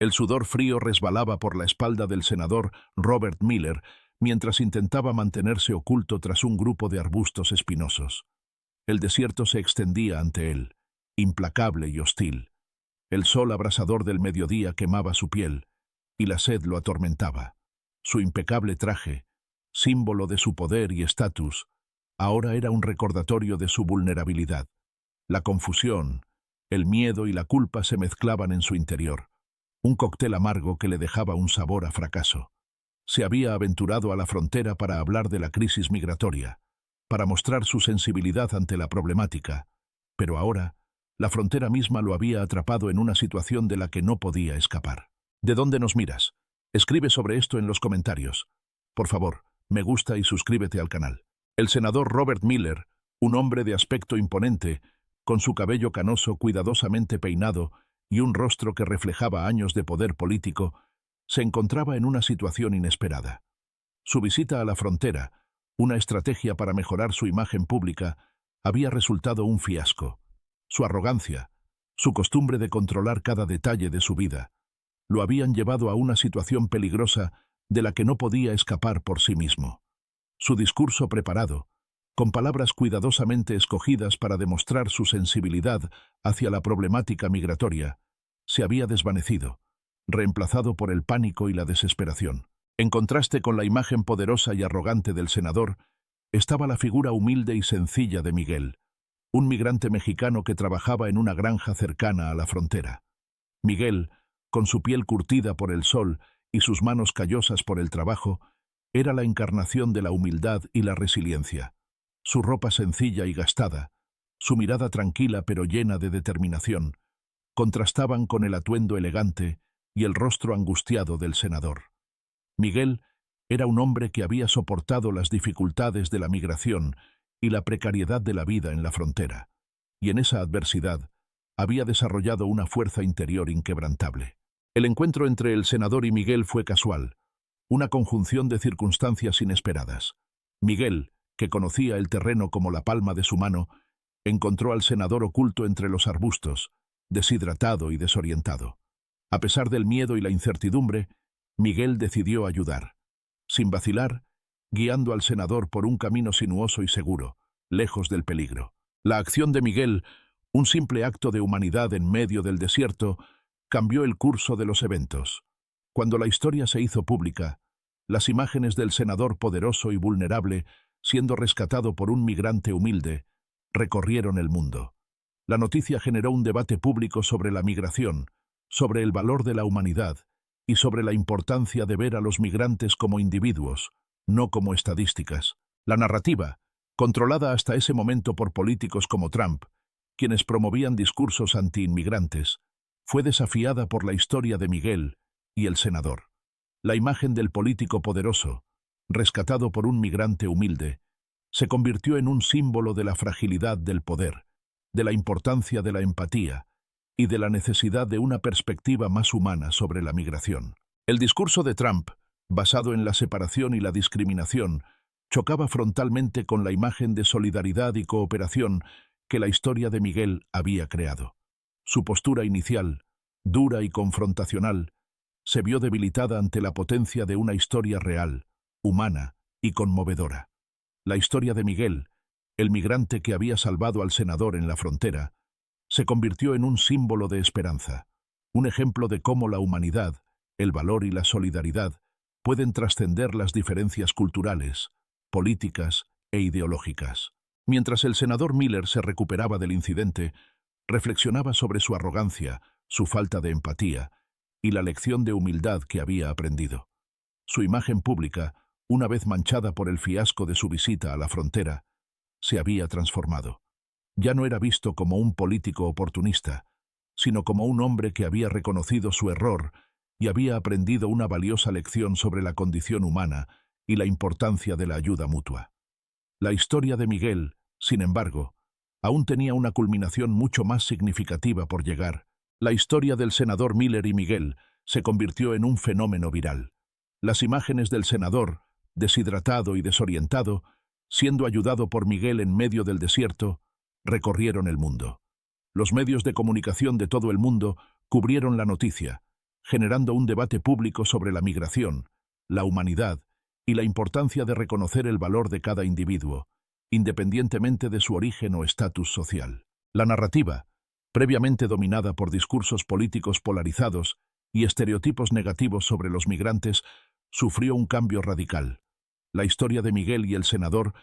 El sudor frío resbalaba por la espalda del senador Robert Miller mientras intentaba mantenerse oculto tras un grupo de arbustos espinosos. El desierto se extendía ante él, implacable y hostil. El sol abrasador del mediodía quemaba su piel, y la sed lo atormentaba. Su impecable traje, símbolo de su poder y estatus, ahora era un recordatorio de su vulnerabilidad. La confusión, el miedo y la culpa se mezclaban en su interior. Un cóctel amargo que le dejaba un sabor a fracaso. Se había aventurado a la frontera para hablar de la crisis migratoria, para mostrar su sensibilidad ante la problemática, pero ahora, la frontera misma lo había atrapado en una situación de la que no podía escapar. ¿De dónde nos miras? Escribe sobre esto en los comentarios. Por favor, me gusta y suscríbete al canal. El senador Robert Miller, un hombre de aspecto imponente, con su cabello canoso cuidadosamente peinado y un rostro que reflejaba años de poder político, se encontraba en una situación inesperada. Su visita a la frontera, una estrategia para mejorar su imagen pública, había resultado un fiasco. Su arrogancia, su costumbre de controlar cada detalle de su vida, lo habían llevado a una situación peligrosa de la que no podía escapar por sí mismo. Su discurso preparado, con palabras cuidadosamente escogidas para demostrar su sensibilidad hacia la problemática migratoria, se había desvanecido, reemplazado por el pánico y la desesperación. En contraste con la imagen poderosa y arrogante del senador, estaba la figura humilde y sencilla de Miguel, un migrante mexicano que trabajaba en una granja cercana a la frontera. Miguel, con su piel curtida por el sol y sus manos callosas por el trabajo, era la encarnación de la humildad y la resiliencia. Su ropa sencilla y gastada, su mirada tranquila pero llena de determinación, contrastaban con el atuendo elegante y el rostro angustiado del senador. Miguel era un hombre que había soportado las dificultades de la migración y la precariedad de la vida en la frontera, y en esa adversidad había desarrollado una fuerza interior inquebrantable. El encuentro entre el senador y Miguel fue casual, una conjunción de circunstancias inesperadas. Miguel, que conocía el terreno como la palma de su mano, encontró al senador oculto entre los arbustos, deshidratado y desorientado. A pesar del miedo y la incertidumbre, Miguel decidió ayudar, sin vacilar, guiando al senador por un camino sinuoso y seguro, lejos del peligro. La acción de Miguel, un simple acto de humanidad en medio del desierto, cambió el curso de los eventos. Cuando la historia se hizo pública, las imágenes del senador poderoso y vulnerable, siendo rescatado por un migrante humilde, recorrieron el mundo. La noticia generó un debate público sobre la migración, sobre el valor de la humanidad y sobre la importancia de ver a los migrantes como individuos, no como estadísticas. La narrativa, controlada hasta ese momento por políticos como Trump, quienes promovían discursos anti-inmigrantes, fue desafiada por la historia de Miguel y el senador. La imagen del político poderoso, rescatado por un migrante humilde, se convirtió en un símbolo de la fragilidad del poder, de la importancia de la empatía y de la necesidad de una perspectiva más humana sobre la migración. El discurso de Trump, basado en la separación y la discriminación, chocaba frontalmente con la imagen de solidaridad y cooperación que la historia de Miguel había creado. Su postura inicial, dura y confrontacional, se vio debilitada ante la potencia de una historia real, humana y conmovedora. La historia de Miguel, el migrante que había salvado al senador en la frontera, se convirtió en un símbolo de esperanza, un ejemplo de cómo la humanidad, el valor y la solidaridad pueden trascender las diferencias culturales, políticas e ideológicas. Mientras el senador Miller se recuperaba del incidente, reflexionaba sobre su arrogancia, su falta de empatía y la lección de humildad que había aprendido. Su imagen pública, una vez manchada por el fiasco de su visita a la frontera, se había transformado. Ya no era visto como un político oportunista, sino como un hombre que había reconocido su error y había aprendido una valiosa lección sobre la condición humana y la importancia de la ayuda mutua. La historia de Miguel, sin embargo, aún tenía una culminación mucho más significativa por llegar. La historia del senador Miller y Miguel se convirtió en un fenómeno viral. Las imágenes del senador, deshidratado y desorientado, siendo ayudado por Miguel en medio del desierto, recorrieron el mundo. Los medios de comunicación de todo el mundo cubrieron la noticia, generando un debate público sobre la migración, la humanidad y la importancia de reconocer el valor de cada individuo, independientemente de su origen o estatus social. La narrativa, previamente dominada por discursos políticos polarizados y estereotipos negativos sobre los migrantes, sufrió un cambio radical. La historia de Miguel y el senador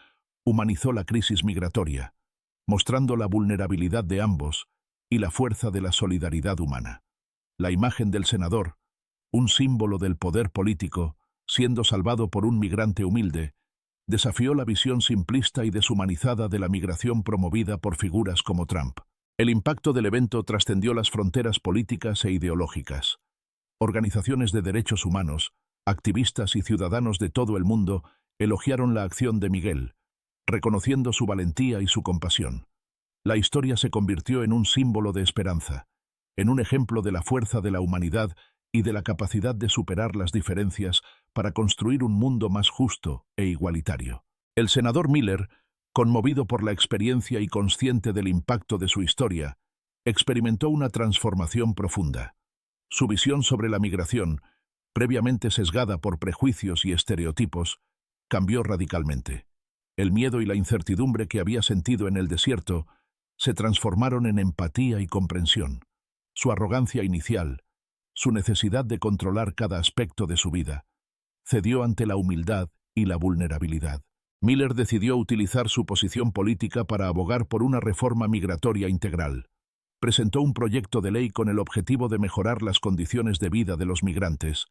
humanizó la crisis migratoria, mostrando la vulnerabilidad de ambos y la fuerza de la solidaridad humana. La imagen del senador, un símbolo del poder político, siendo salvado por un migrante humilde, desafió la visión simplista y deshumanizada de la migración promovida por figuras como Trump. El impacto del evento trascendió las fronteras políticas e ideológicas. Organizaciones de derechos humanos, activistas y ciudadanos de todo el mundo elogiaron la acción de Miguel, reconociendo su valentía y su compasión. La historia se convirtió en un símbolo de esperanza, en un ejemplo de la fuerza de la humanidad y de la capacidad de superar las diferencias para construir un mundo más justo e igualitario. El senador Miller, conmovido por la experiencia y consciente del impacto de su historia, experimentó una transformación profunda. Su visión sobre la migración, previamente sesgada por prejuicios y estereotipos, cambió radicalmente. El miedo y la incertidumbre que había sentido en el desierto se transformaron en empatía y comprensión. Su arrogancia inicial, su necesidad de controlar cada aspecto de su vida, cedió ante la humildad y la vulnerabilidad. Miller decidió utilizar su posición política para abogar por una reforma migratoria integral. Presentó un proyecto de ley con el objetivo de mejorar las condiciones de vida de los migrantes,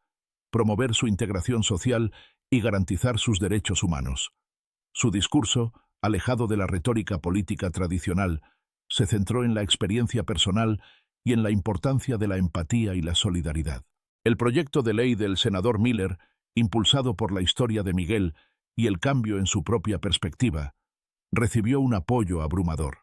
promover su integración social y garantizar sus derechos humanos. Su discurso, alejado de la retórica política tradicional, se centró en la experiencia personal y en la importancia de la empatía y la solidaridad. El proyecto de ley del senador Miller, impulsado por la historia de Miguel y el cambio en su propia perspectiva, recibió un apoyo abrumador.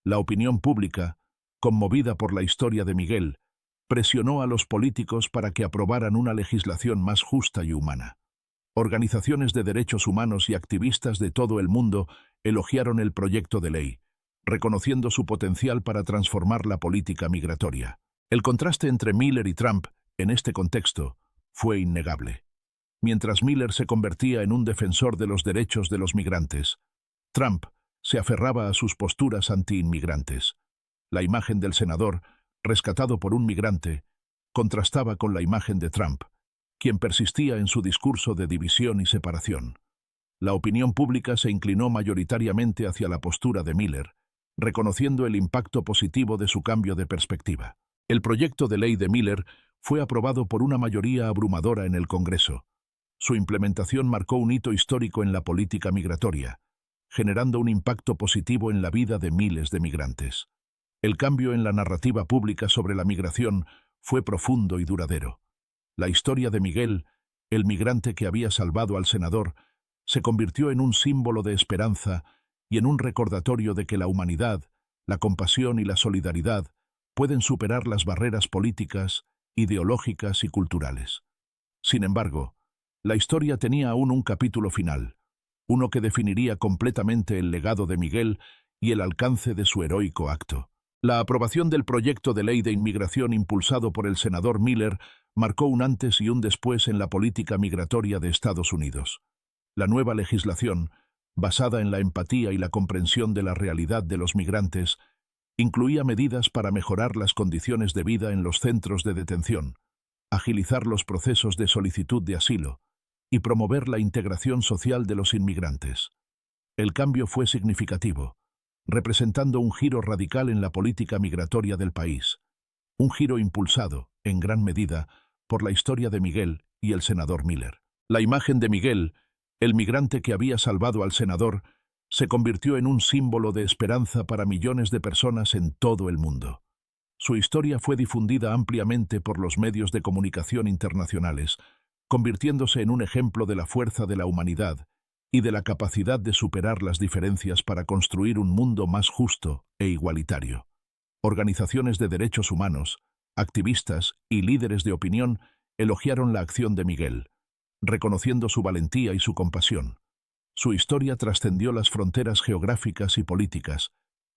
La opinión pública, conmovida por la historia de Miguel, presionó a los políticos para que aprobaran una legislación más justa y humana. Organizaciones de derechos humanos y activistas de todo el mundo elogiaron el proyecto de ley, reconociendo su potencial para transformar la política migratoria. El contraste entre Miller y Trump, en este contexto, fue innegable. Mientras Miller se convertía en un defensor de los derechos de los migrantes, Trump se aferraba a sus posturas anti-inmigrantes. La imagen del senador, rescatado por un migrante, contrastaba con la imagen de Trump, quien persistía en su discurso de división y separación. La opinión pública se inclinó mayoritariamente hacia la postura de Miller, reconociendo el impacto positivo de su cambio de perspectiva. El proyecto de ley de Miller fue aprobado por una mayoría abrumadora en el Congreso. Su implementación marcó un hito histórico en la política migratoria, generando un impacto positivo en la vida de miles de migrantes. El cambio en la narrativa pública sobre la migración fue profundo y duradero. La historia de Miguel, el migrante que había salvado al senador, se convirtió en un símbolo de esperanza y en un recordatorio de que la humanidad, la compasión y la solidaridad pueden superar las barreras políticas, ideológicas y culturales. Sin embargo, la historia tenía aún un capítulo final, uno que definiría completamente el legado de Miguel y el alcance de su heroico acto. La aprobación del proyecto de ley de inmigración impulsado por el senador Miller marcó un antes y un después en la política migratoria de Estados Unidos. La nueva legislación, basada en la empatía y la comprensión de la realidad de los migrantes, incluía medidas para mejorar las condiciones de vida en los centros de detención, agilizar los procesos de solicitud de asilo y promover la integración social de los inmigrantes. El cambio fue significativo, representando un giro radical en la política migratoria del país, un giro impulsado, en gran medida, por la historia de Miguel y el senador Miller. La imagen de Miguel, el migrante que había salvado al senador, se convirtió en un símbolo de esperanza para millones de personas en todo el mundo. Su historia fue difundida ampliamente por los medios de comunicación internacionales, convirtiéndose en un ejemplo de la fuerza de la humanidad y de la capacidad de superar las diferencias para construir un mundo más justo e igualitario. Organizaciones de derechos humanos, activistas y líderes de opinión elogiaron la acción de Miguel, reconociendo su valentía y su compasión. Su historia trascendió las fronteras geográficas y políticas,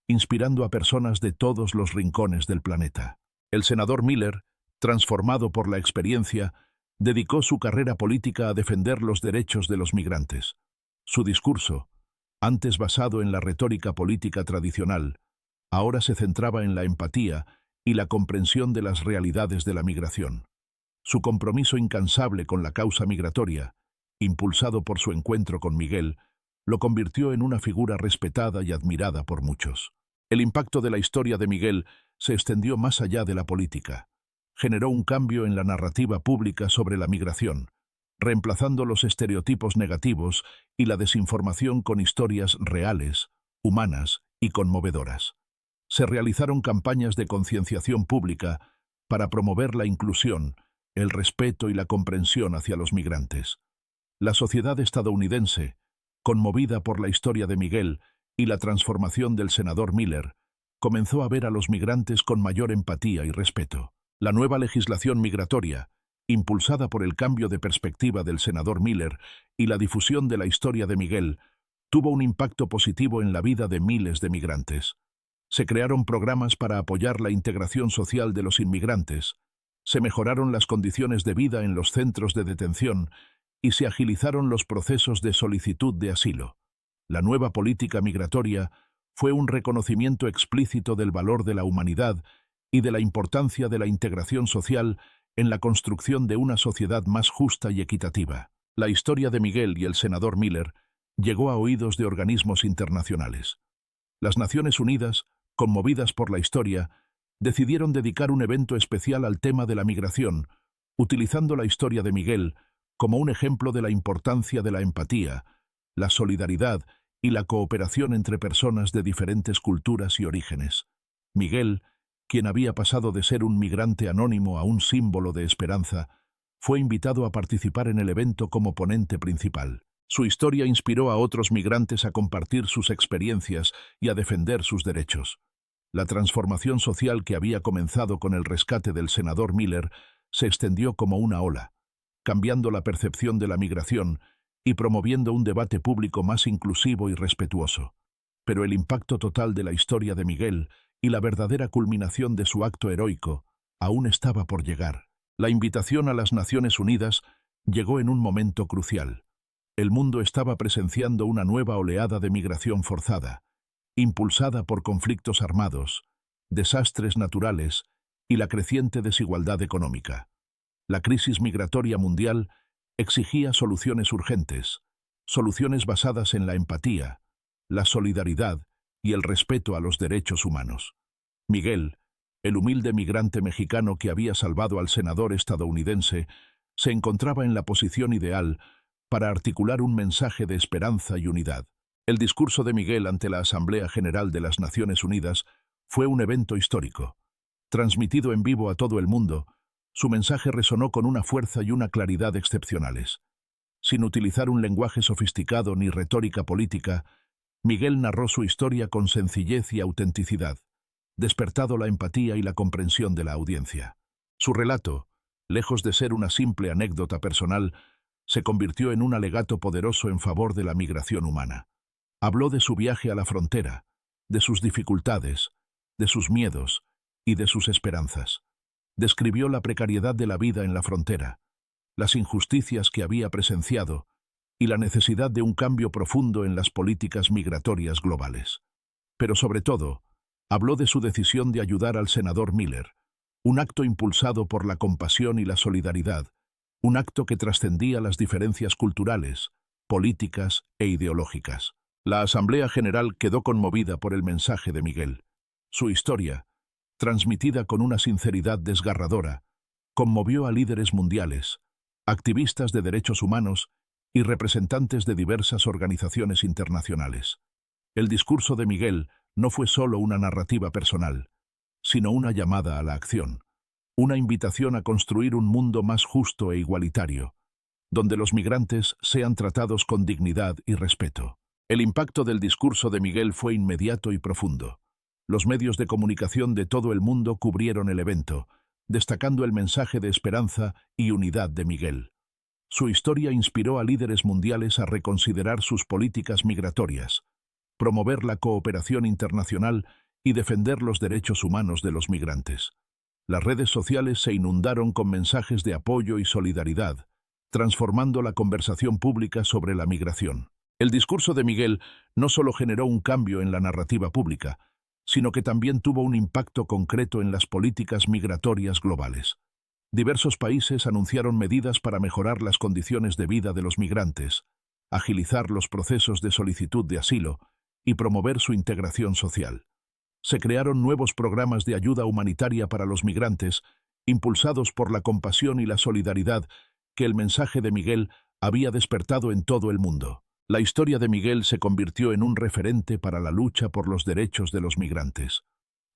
inspirando a personas de todos los rincones del planeta. El senador Miller, Transformado por la experiencia, dedicó su carrera política a defender los derechos de los migrantes. Su discurso, antes basado en la retórica política tradicional, ahora se centraba en la empatía y la comprensión de las realidades de la migración. Su compromiso incansable con la causa migratoria, impulsado por su encuentro con Miguel, lo convirtió en una figura respetada y admirada por muchos. El impacto de la historia de Miguel se extendió más allá de la política. Generó un cambio en la narrativa pública sobre la migración, reemplazando los estereotipos negativos y la desinformación con historias reales, humanas y conmovedoras. Se realizaron campañas de concienciación pública para promover la inclusión, el respeto y la comprensión hacia los migrantes. La sociedad estadounidense, conmovida por la historia de Miguel y la transformación del senador Miller, comenzó a ver a los migrantes con mayor empatía y respeto. La nueva legislación migratoria, impulsada por el cambio de perspectiva del senador Miller y la difusión de la historia de Miguel, tuvo un impacto positivo en la vida de miles de migrantes. Se crearon programas para apoyar la integración social de los inmigrantes, se mejoraron las condiciones de vida en los centros de detención y se agilizaron los procesos de solicitud de asilo. La nueva política migratoria fue un reconocimiento explícito del valor de la humanidad y de la importancia de la integración social en la construcción de una sociedad más justa y equitativa. La historia de Miguel y el senador Miller llegó a oídos de organismos internacionales. Las Naciones Unidas, conmovidas por la historia, decidieron dedicar un evento especial al tema de la migración, utilizando la historia de Miguel como un ejemplo de la importancia de la empatía, la solidaridad y la cooperación entre personas de diferentes culturas y orígenes. Miguel, quien había pasado de ser un migrante anónimo a un símbolo de esperanza, fue invitado a participar en el evento como ponente principal. Su historia inspiró a otros migrantes a compartir sus experiencias y a defender sus derechos. La transformación social que había comenzado con el rescate del senador Miller se extendió como una ola, cambiando la percepción de la migración y promoviendo un debate público más inclusivo y respetuoso. Pero el impacto total de la historia de Miguel y la verdadera culminación de su acto heroico aún estaba por llegar. La invitación a las Naciones Unidas llegó en un momento crucial. El mundo estaba presenciando una nueva oleada de migración forzada, impulsada por conflictos armados, desastres naturales y la creciente desigualdad económica. La crisis migratoria mundial exigía soluciones urgentes, soluciones basadas en la empatía, la solidaridad y el respeto a los derechos humanos. Miguel, el humilde migrante mexicano que había salvado al senador estadounidense, se encontraba en la posición ideal para articular un mensaje de esperanza y unidad. El discurso de Miguel ante la Asamblea General de las Naciones Unidas fue un evento histórico. Transmitido en vivo a todo el mundo, su mensaje resonó con una fuerza y una claridad excepcionales. Sin utilizar un lenguaje sofisticado ni retórica política, Miguel narró su historia con sencillez y autenticidad, despertando la empatía y la comprensión de la audiencia. Su relato, lejos de ser una simple anécdota personal, se convirtió en un alegato poderoso en favor de la migración humana. Habló de su viaje a la frontera, de sus dificultades, de sus miedos y de sus esperanzas. Describió la precariedad de la vida en la frontera, las injusticias que había presenciado y la necesidad de un cambio profundo en las políticas migratorias globales. Pero sobre todo, habló de su decisión de ayudar al senador Miller, un acto impulsado por la compasión y la solidaridad, un acto que trascendía las diferencias culturales, políticas e ideológicas. La Asamblea General quedó conmovida por el mensaje de Miguel. Su historia, transmitida con una sinceridad desgarradora, conmovió a líderes mundiales, activistas de derechos humanos y representantes de diversas organizaciones internacionales. El discurso de Miguel no fue solo una narrativa personal, sino una llamada a la acción, una invitación a construir un mundo más justo e igualitario, donde los migrantes sean tratados con dignidad y respeto. El impacto del discurso de Miguel fue inmediato y profundo. Los medios de comunicación de todo el mundo cubrieron el evento, destacando el mensaje de esperanza y unidad de Miguel. Su historia inspiró a líderes mundiales a reconsiderar sus políticas migratorias, promover la cooperación internacional y defender los derechos humanos de los migrantes. Las redes sociales se inundaron con mensajes de apoyo y solidaridad, transformando la conversación pública sobre la migración. El discurso de Miguel no solo generó un cambio en la narrativa pública, sino que también tuvo un impacto concreto en las políticas migratorias globales. Diversos países anunciaron medidas para mejorar las condiciones de vida de los migrantes, agilizar los procesos de solicitud de asilo y promover su integración social. Se crearon nuevos programas de ayuda humanitaria para los migrantes, impulsados por la compasión y la solidaridad que el mensaje de Miguel había despertado en todo el mundo. La historia de Miguel se convirtió en un referente para la lucha por los derechos de los migrantes.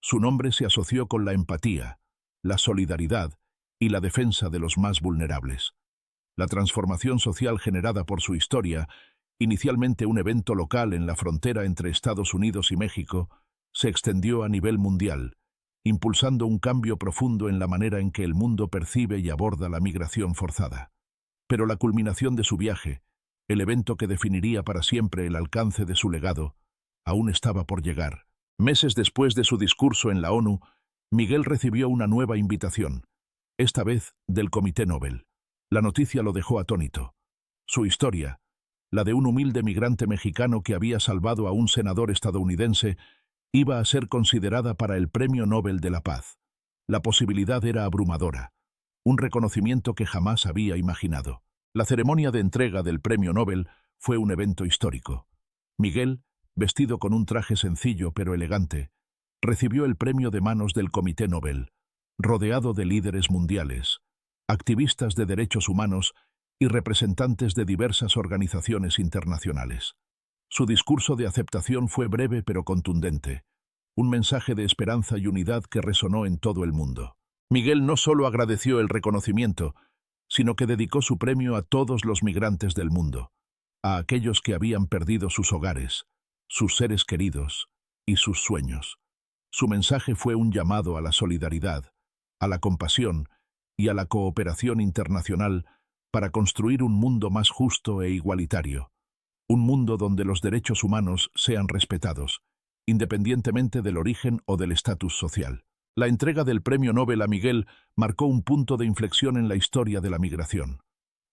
Su nombre se asoció con la empatía, la solidaridad y la defensa de los más vulnerables. La transformación social generada por su historia, inicialmente un evento local en la frontera entre Estados Unidos y México, se extendió a nivel mundial, impulsando un cambio profundo en la manera en que el mundo percibe y aborda la migración forzada. Pero la culminación de su viaje, el evento que definiría para siempre el alcance de su legado, aún estaba por llegar. Meses después de su discurso en la ONU, Miguel recibió una nueva invitación, esta vez del Comité Nobel. La noticia lo dejó atónito. Su historia, la de un humilde migrante mexicano que había salvado a un senador estadounidense, iba a ser considerada para el Premio Nobel de la Paz. La posibilidad era abrumadora, un reconocimiento que jamás había imaginado. La ceremonia de entrega del Premio Nobel fue un evento histórico. Miguel, vestido con un traje sencillo pero elegante, recibió el premio de manos del Comité Nobel, rodeado de líderes mundiales, activistas de derechos humanos y representantes de diversas organizaciones internacionales. Su discurso de aceptación fue breve pero contundente, un mensaje de esperanza y unidad que resonó en todo el mundo. Miguel no solo agradeció el reconocimiento, sino que dedicó su premio a todos los migrantes del mundo, a aquellos que habían perdido sus hogares, sus seres queridos y sus sueños. Su mensaje fue un llamado a la solidaridad, a la compasión y a la cooperación internacional para construir un mundo más justo e igualitario. Un mundo donde los derechos humanos sean respetados, independientemente del origen o del estatus social. La entrega del Premio Nobel a Miguel marcó un punto de inflexión en la historia de la migración.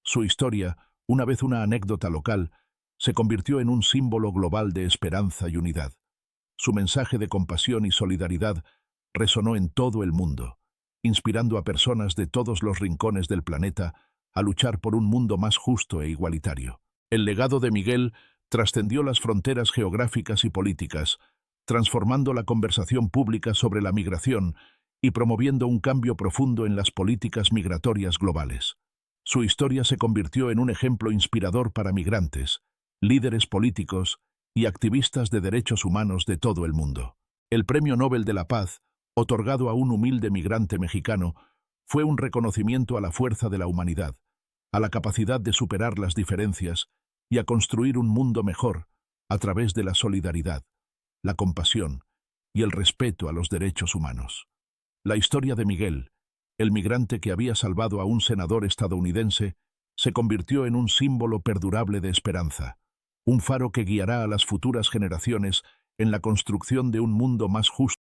Su historia, una vez una anécdota local, se convirtió en un símbolo global de esperanza y unidad. Su mensaje de compasión y solidaridad resonó en todo el mundo, inspirando a personas de todos los rincones del planeta a luchar por un mundo más justo e igualitario. El legado de Miguel trascendió las fronteras geográficas y políticas, transformando la conversación pública sobre la migración y promoviendo un cambio profundo en las políticas migratorias globales. Su historia se convirtió en un ejemplo inspirador para migrantes, líderes políticos y activistas de derechos humanos de todo el mundo. El Premio Nobel de la Paz, otorgado a un humilde migrante mexicano, fue un reconocimiento a la fuerza de la humanidad, a la capacidad de superar las diferencias y a construir un mundo mejor a través de la solidaridad, la compasión y el respeto a los derechos humanos. La historia de Miguel, el migrante que había salvado a un senador estadounidense, se convirtió en un símbolo perdurable de esperanza, un faro que guiará a las futuras generaciones en la construcción de un mundo más justo.